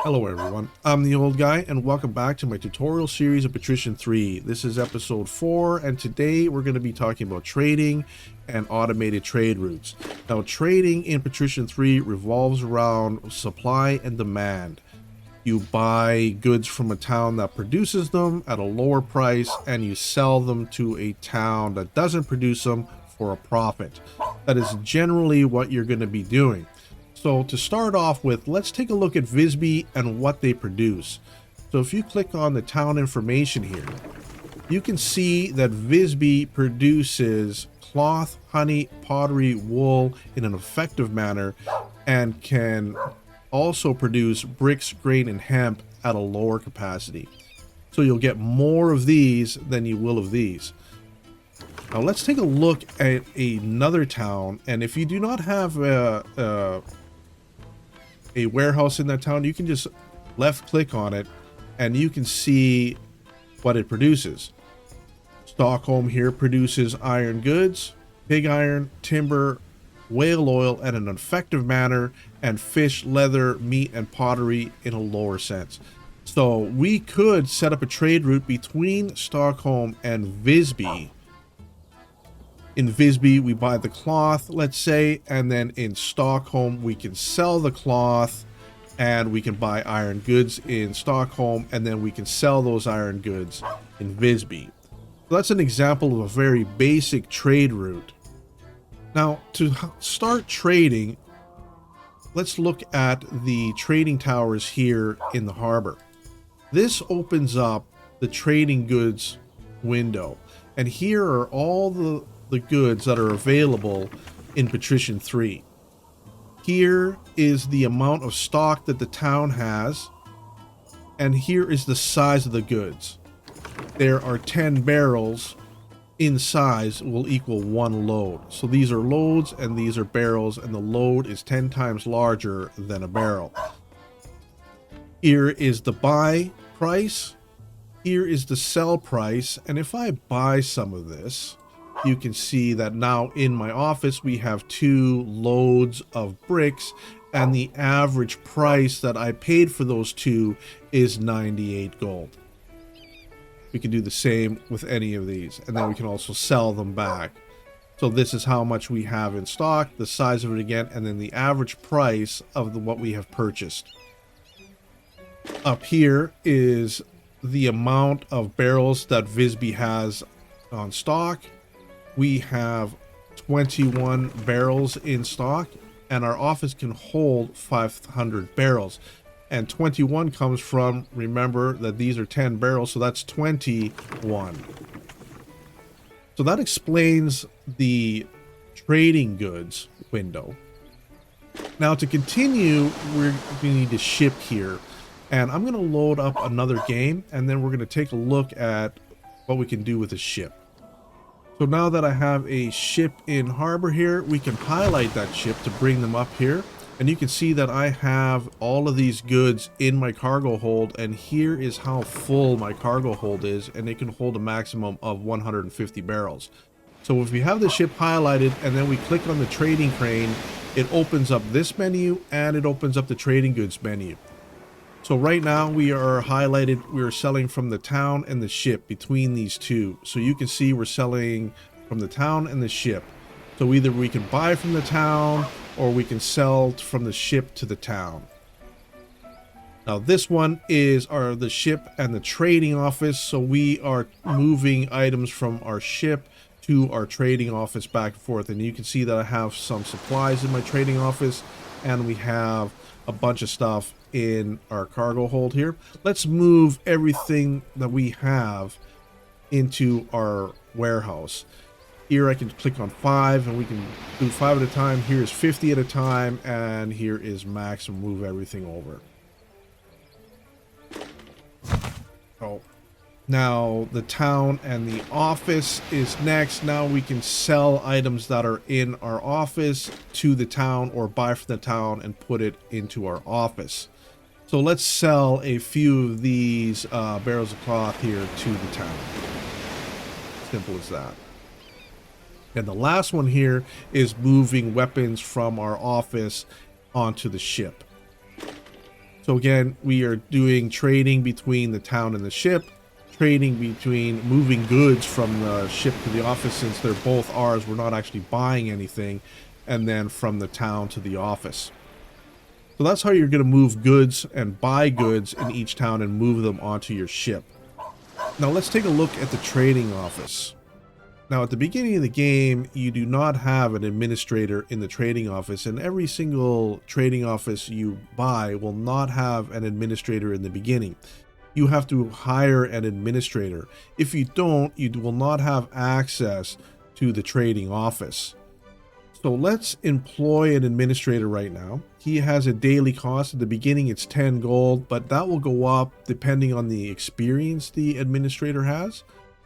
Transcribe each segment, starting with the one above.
Hello everyone, I'm the old guy and welcome back to my tutorial series of Patrician 3. This is episode 4 and today we're going to be talking about trading and automated trade routes. Now trading in Patrician 3 revolves around supply and demand. You buy goods from a town that produces them at a lower price and you sell them to a town that doesn't produce them for a profit. That is generally what you're going to be doing. So to start off with, let's take a look at Visby and what they produce. So if you click on the town information here, you can see that Visby produces cloth, honey, pottery, wool in an effective manner and can also produce bricks, grain, and hemp at a lower capacity. So you'll get more of these than you will of these. Now let's take a look at another town, and if you do not have a warehouse in that town, you can just left click on it and you can see what it produces. Stockholm here produces iron goods, pig iron, timber, whale oil at an effective manner, and fish, leather, meat, and pottery in a lower sense. So we could set up a trade route between Stockholm and Visby. In Visby, we buy the cloth, let's say, and then in Stockholm, we can sell the cloth and we can buy iron goods in Stockholm, and then we can sell those iron goods in Visby. So that's an example of a very basic trade route. Now, to start trading, let's look at the trading towers here in the harbor. This opens up the trading goods window, and here are all the goods that are available in Patrician 3. Here is the amount of stock that the town has, and here is the size of the goods. There are 10 barrels in size will equal one load. So these are loads and these are barrels, and the load is 10 times larger than a barrel. Here is the buy price. Here is the sell price, and if I buy some of this, you can see that now in my office we have 2 loads of bricks, and the average price that I paid for those 2 is 98 gold. We can do the same with any of these, and then we can also sell them back. So this is how much we have in stock, the size of it again, and then the average price of what we have purchased. Up here is the amount of barrels that Visby has on stock. We have 21 barrels in stock, and our office can hold 500 barrels. And 21 comes from, remember that these are 10 barrels, so that's 21. So that explains the trading goods window. Now to continue, we need to ship here. And I'm going to load up another game, and then we're going to take a look at what we can do with a ship. So now that I have a ship in harbor here, we can highlight that ship to bring them up here. And you can see that I have all of these goods in my cargo hold, and here is how full my cargo hold is, and it can hold a maximum of 150 barrels. So if we have the ship highlighted and then we click on the trading crane, it opens up this menu and it opens up the trading goods menu. So right now we are highlighted, we are selling from the town and the ship between these two. So you can see we're selling from the town and the ship. So either we can buy from the town or we can sell from the ship to the town. Now this one is the ship and the trading office. So we are moving items from our ship to our trading office back and forth. And you can see that I have some supplies in my trading office, and we have a bunch of stuff in our cargo hold here. Let's move everything that we have into our warehouse. Here I can click on 5 and we can do 5 at a time. Here's 50 at a time, and here is max and move everything over. Oh, now the town and the office is next. Now we can sell items that are in our office to the town, or buy from the town and put it into our office. So let's sell a few of these barrels of cloth here to the town. Simple as that. And the last one here is moving weapons from our office onto the ship. So again, we are doing trading between the town and the ship, trading between moving goods from the ship to the office, since they're both ours, we're not actually buying anything, and then from the town to the office. So that's how you're going to move goods and buy goods in each town and move them onto your ship. Now let's take a look at the trading office. Now at the beginning of the game, you do not have an administrator in the trading office, and every single trading office you buy will not have an administrator in the beginning. You have to hire an administrator. If you don't, you will not have access to the trading office. So let's employ an administrator right now. He has a daily cost. At the beginning it's 10 gold, but that will go up depending on the experience the administrator has.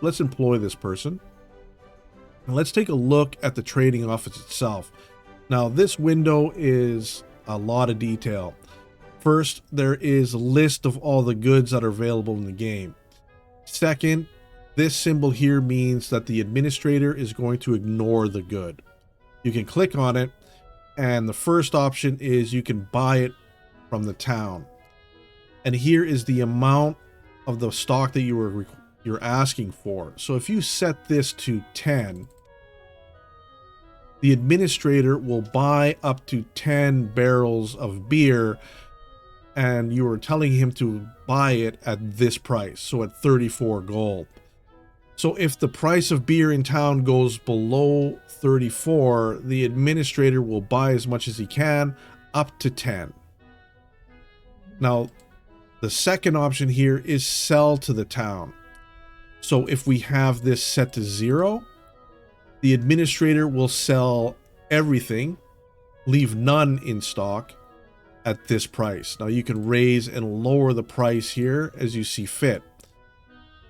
Let's employ this person. And let's take a look at the trading office itself. Now this window is a lot of detail. First, there is a list of all the goods that are available in the game. Second, this symbol here means that the administrator is going to ignore the good. You can click on it, and the first option is you can buy it from the town. And here is the amount of the stock that you're asking for. So if you set this to 10, the administrator will buy up to 10 barrels of beer, and you are telling him to buy it at this price, so at 34 gold. So if the price of beer in town goes below 34, the administrator will buy as much as he can, up to 10. Now, the second option here is sell to the town. So if we have this set to 0, the administrator will sell everything, leave none in stock, at this price. Now you can raise and lower the price here as you see fit.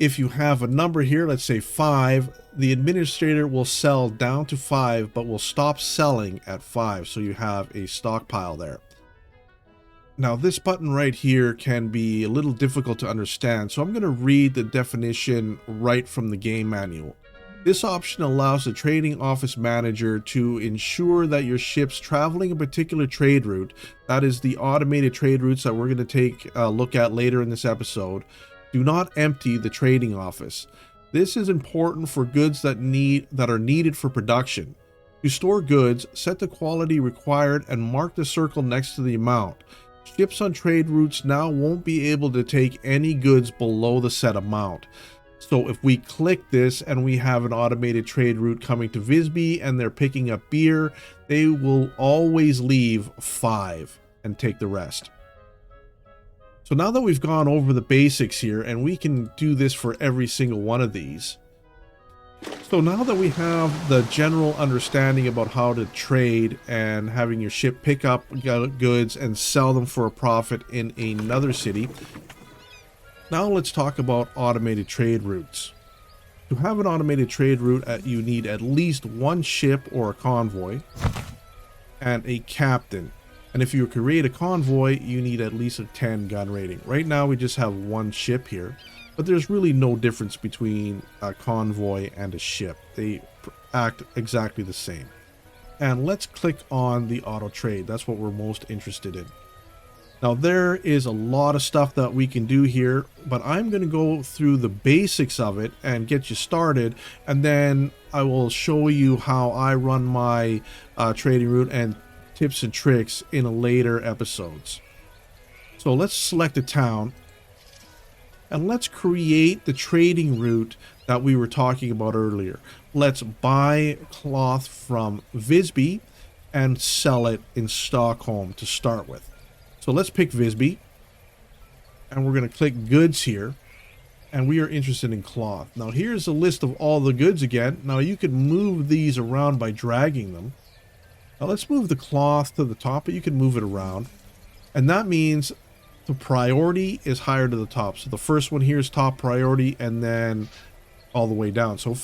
If you have a number here, let's say 5, the administrator will sell down to 5, but will stop selling at 5, so you have a stockpile there. Now this button right here can be a little difficult to understand, so I'm going to read the definition right from the game manual. This option allows the trading office manager to ensure that your ships traveling a particular trade route, that is the automated trade routes that we're going to take a look at later in this episode, do not empty the trading office. This is important for goods that are needed for production. To store goods, set the quality required and mark the circle next to the amount. Ships on trade routes now won't be able to take any goods below the set amount. So if we click this and we have an automated trade route coming to Visby and they're picking up beer, they will always leave 5 and take the rest. So now that we've gone over the basics here, and we can do this for every single one of these. So now that we have the general understanding about how to trade and having your ship pick up goods and sell them for a profit in another city, now let's talk about automated trade routes. To have an automated trade route, you need at least 1 ship or a convoy and a captain. And if you create a convoy, you need at least a 10 gun rating. Right now we just have 1 ship here, but there's really no difference between a convoy and a ship. They act exactly the same. And let's click on the auto trade. That's what we're most interested in. Now there is a lot of stuff that we can do here, but I'm going to go through the basics of it and get you started, and then I will show you how I run my trading route and tips and tricks in later episodes. So let's select a town and let's create the trading route that we were talking about earlier. Let's buy cloth from Visby and sell it in Stockholm to start with. So let's pick Visby, and we're going to click goods here, and we are interested in cloth. Now here's a list of all the goods again. Now you can move these around by dragging them. Now let's move the cloth to the top, but you can move it around. And that means the priority is higher to the top. So the first one here is top priority, and then all the way down. So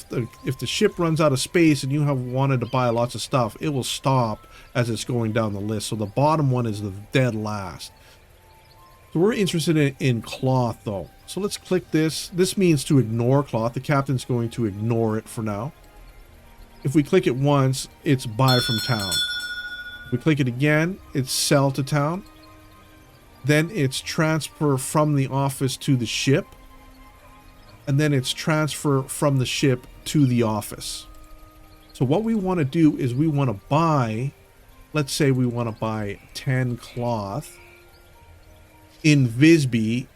if the ship runs out of space and you have wanted to buy lots of stuff, it will stop as it's going down the list. So the bottom one is the dead last. So we're interested in cloth though. So let's click this. This means to ignore cloth. The captain's going to ignore it for now. If we click it once, it's buy from town. If we click it again, it's sell to town. then it's transfer from the office to the ship, and then it's transfer from the ship to the office. So what we want to do is we want to buy, let's say we want to buy 10 cloth in Visby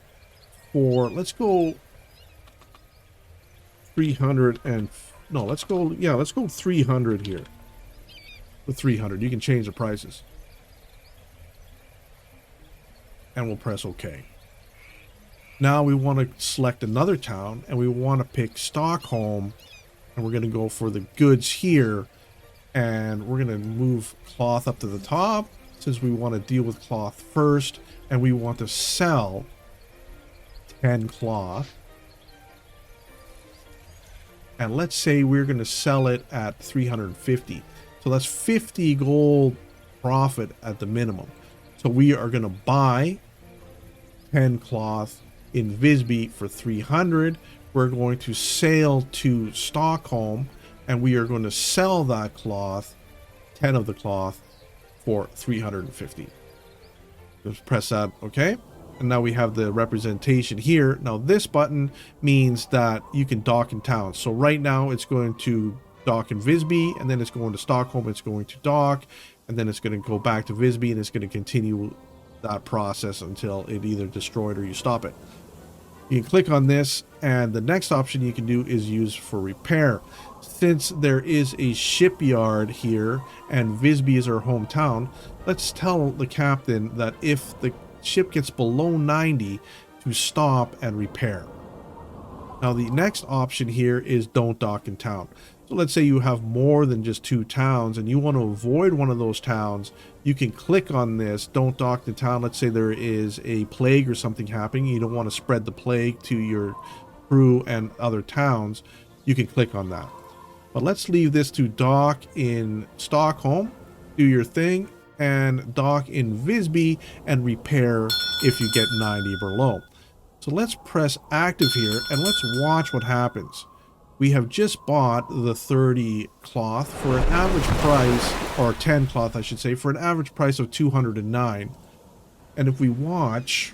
for, let's go 300 and, no, let's go 300 here. For 300, you can change the prices. And we'll press OK. Now we want to select another town, and we want to pick Stockholm, and we're going to go for the goods here, and we're going to move cloth up to the top since we want to deal with cloth first, and we want to sell 10 cloth. And let's say we're going to sell it at 350. So that's 50 gold profit at the minimum. So we are going to buy 10 cloth in Visby for 300. We're going to sail to Stockholm, and we are going to sell that cloth, 10 of the cloth, for 350. Just press that, okay? And now we have the representation here. Now this button means that you can dock in town. So right now it's going to dock in Visby, and then it's going to Stockholm, it's going to dock, and then it's going to go back to Visby, and it's going to continue that process until it either destroyed or you stop it. You can click on this, and the next option you can do is use for repair. Since there is a shipyard here and Visby is our hometown, let's tell the captain that if the ship gets below 90 to stop and repair. Now the next option here is don't dock in town. So let's say you have more than just 2 towns and you want to avoid one of those towns, you can click on this, don't dock in town. Let's say there is a plague or something happening, you don't want to spread the plague to your crew and other towns, you can click on that. But let's leave this to dock in Stockholm, do your thing, and dock in Visby and repair if you get 90 or below. So let's press active here and let's watch what happens. We have just bought the 30 cloth for an average price, or 10 cloth I should say, for an average price of 209. And if we watch,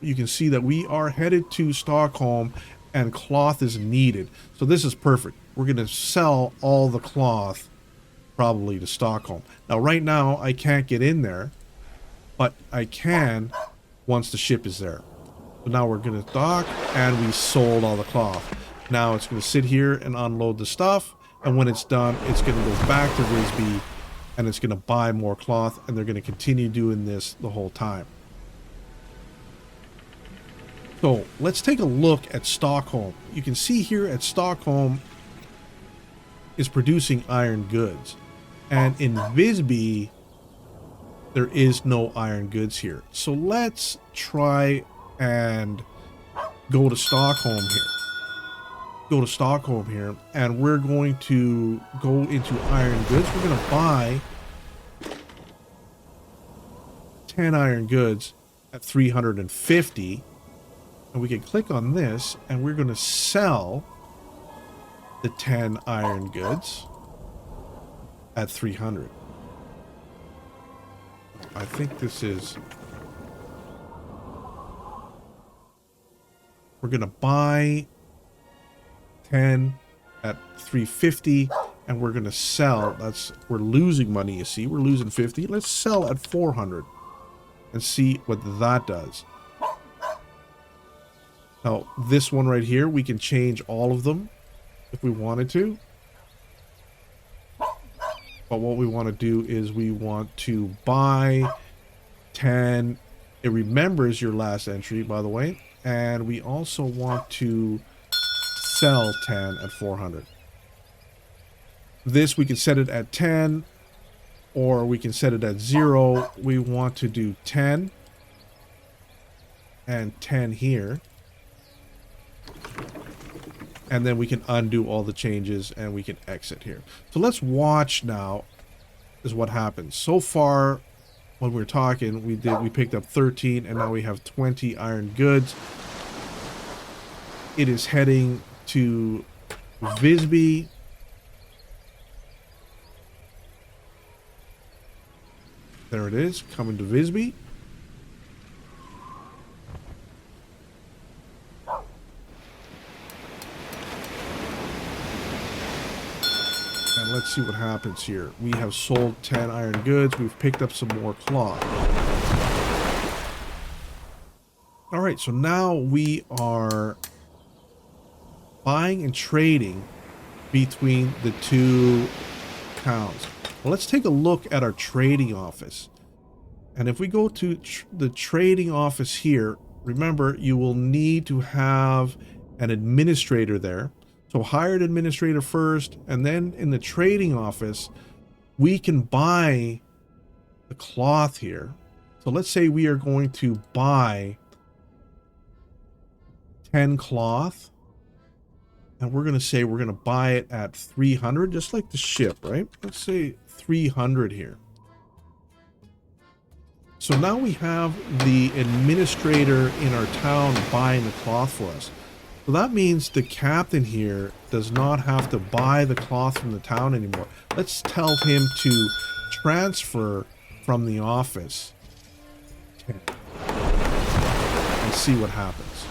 you can see that we are headed to Stockholm and cloth is needed. So this is perfect. We're going to sell all the cloth probably to Stockholm. Now right now I can't get in there, but I can once the ship is there. So now we're going to dock, and we sold all the cloth. Now it's going to sit here and unload the stuff, and when it's done, it's going to go back to Visby, and it's going to buy more cloth, and they're going to continue doing this the whole time. So let's take a look at Stockholm. You can see here at Stockholm is producing iron goods, and in Visby there is no iron goods here. So let's try and go to Stockholm here. And we're going to go into iron goods. We're going to buy 10 iron goods at 350, and we can click on this, and we're going to sell the 10 iron goods at 300. I think this is, we're going to buy 10 at 350, and we're going to sell, we're losing money, you see, we're losing 50. Let's sell at 400 and see what that does. Now this one right here, we can change all of them if we wanted to, but what we want to do is we want to buy 10. It remembers your last entry, by the way, and we also want to sell 10 at 400. This we can set it at 10, or we can set it at 0. We want to do 10 and 10 here, and then we can undo all the changes and we can exit here. So let's watch now is what happens. So far when we're talking, we picked up 13, and now we have 20 iron goods. It is heading to Visby. There it is, coming to Visby. let's see what happens here. We have sold 10 iron goods. We've picked up some more cloth. All right, so now we are buying and trading between the two towns. Well, let's take a look at our trading office. And if we go to the trading office here, remember, you will need to have an administrator there. So hire an administrator first, and then in the trading office, we can buy the cloth here. So let's say we are going to buy 10 cloth, and we're going to say we're going to buy it at 300, just like the ship, right? Let's say 300 here. So now we have the administrator in our town buying the cloth for us. So that means the captain here does not have to buy the cloth from the town anymore. Let's tell him to transfer from the office 10 and see what happens.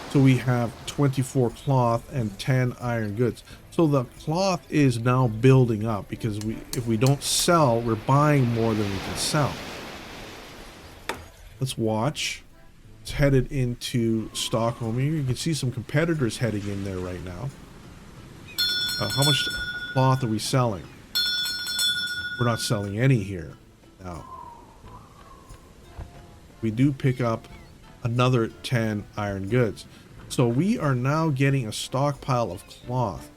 So we have 24 cloth and 10 iron goods. So the cloth is now building up because if we don't sell, we're buying more than we can sell. Let's watch. It's headed into Stockholm here. You can see some competitors heading in there right now. How much cloth are we selling? We're not selling any here now. We do pick up another 10 iron goods. So we are now getting a stockpile of cloth.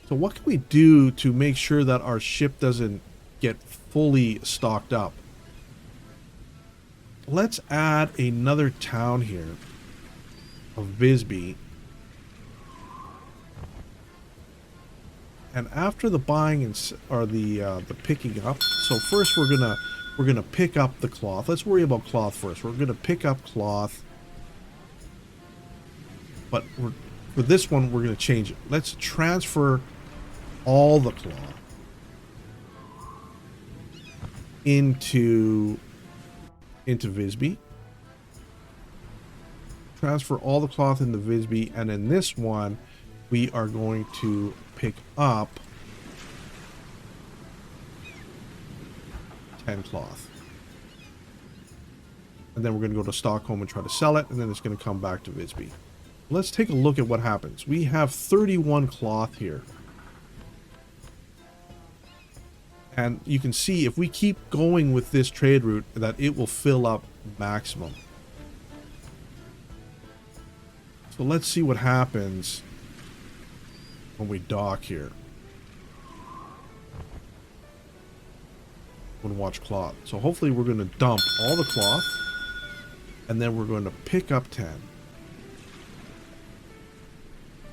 So what can we do to make sure that our ship doesn't get fully stocked up? Let's add another town here of Visby. And after the buying and or the picking up, so first we're gonna pick up the cloth. Let's worry about cloth first. We're gonna pick up cloth. But for this one, we're going to change it. Let's transfer all the cloth into Visby. Transfer all the cloth into Visby, and in this one, we are going to pick up 10 cloth. And then we're going to go to Stockholm and try to sell it, and then it's going to come back to Visby. Let's take a look at what happens. We have 31 cloth here. And you can see if we keep going with this trade route that it will fill up maximum. So let's see what happens when we dock here. We're going to watch cloth. So hopefully we're going to dump all the cloth, and then we're going to pick up 10.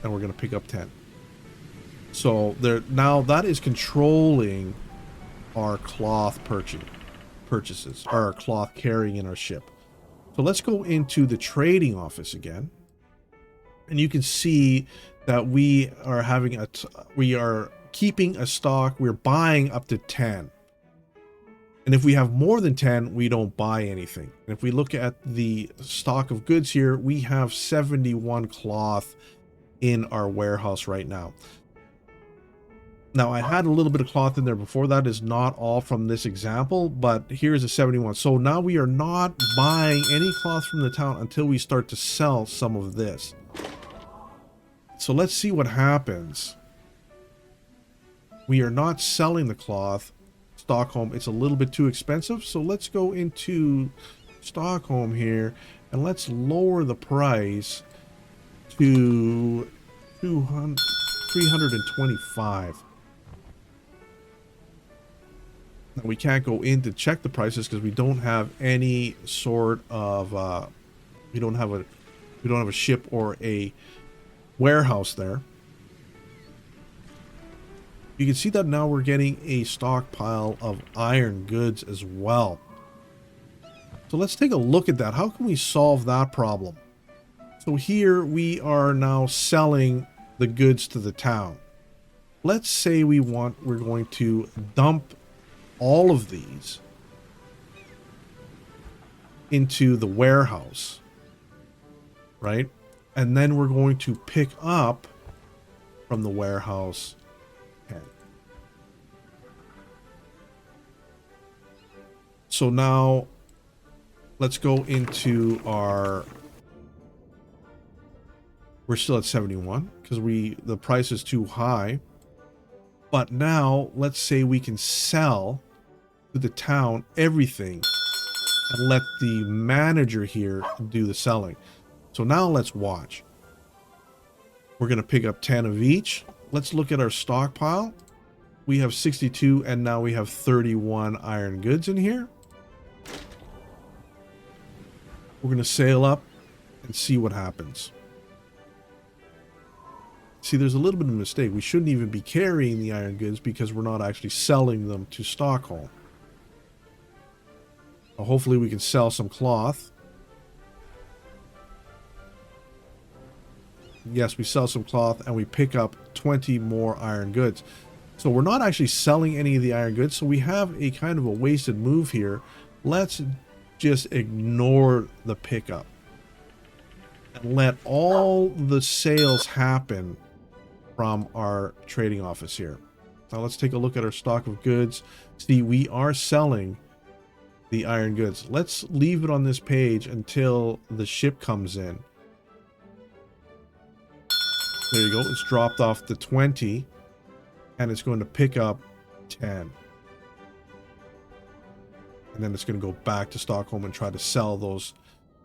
And we're going to pick up 10. So there now that is controlling our cloth purchases, our cloth carrying in our ship. So let's go into the trading office again. And you can see that we are having we are keeping a stock. We're buying up to 10. And if we have more than 10, we don't buy anything. And if we look at the stock of goods here, we have 71 cloth in our warehouse right now. Now, I had a little bit of cloth in there before. That is not all from this example, but here's a 71. So now we are not buying any cloth from the town until we start to sell some of this. So let's see what happens. We are not selling the cloth. Stockholm, it's a little bit too expensive. So let's go into Stockholm here and let's lower the price to 325. Now we can't go in to check the prices because we don't have any sort of we don't have a ship or a warehouse there. You can see that now we're getting a stockpile of iron goods as well. So let's take a look at that. How can we solve that problem? So here we are now selling the goods to the town. Let's say we're going to dump all of these into the warehouse, right? And then we're going to pick up from the warehouse 10. So now let's go into our, we're still at 71 because the price is too high. But now let's say we can sell to the town everything and let the manager here do the selling. So now let's watch. We're going to pick up 10 of each. Let's look at our stockpile. We have 62 and now we have 31 iron goods in here. We're going to sail up and see what happens. See, there's a little bit of a mistake. We shouldn't even be carrying the iron goods because we're not actually selling them to Stockholm. Hopefully we can sell some cloth. Yes, we sell some cloth and we pick up 20 more iron goods. So we're not actually selling any of the iron goods. So we have a kind of a wasted move here. Let's just ignore the pickup and let all the sales happen from our trading office here. Now let's take a look at our stock of goods. See, we are selling the iron goods. Let's leave it on this page until the ship comes in. There you go. It's dropped off to 20 and it's going to pick up 10. And then it's going to go back to Stockholm and try to sell those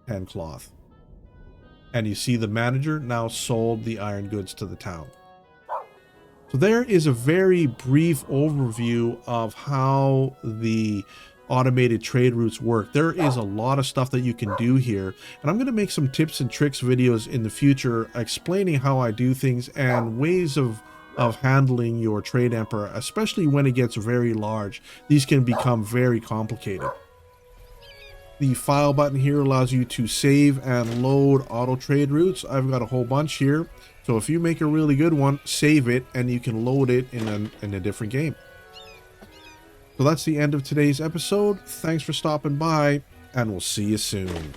10 cloth. And you see the manager now sold the iron goods to the town. So there is a very brief overview of how the automated trade routes work. There is a lot of stuff that you can do here, and I'm going to make some tips and tricks videos in the future explaining how I do things and ways of handling your trade emperor, especially when it gets very large. These can become very complicated. The file button here allows you to save and load auto trade routes. I've got a whole bunch here. So if you make a really good one, save it and you can load it in a different game. So that's the end of today's episode. Thanks for stopping by and we'll see you soon.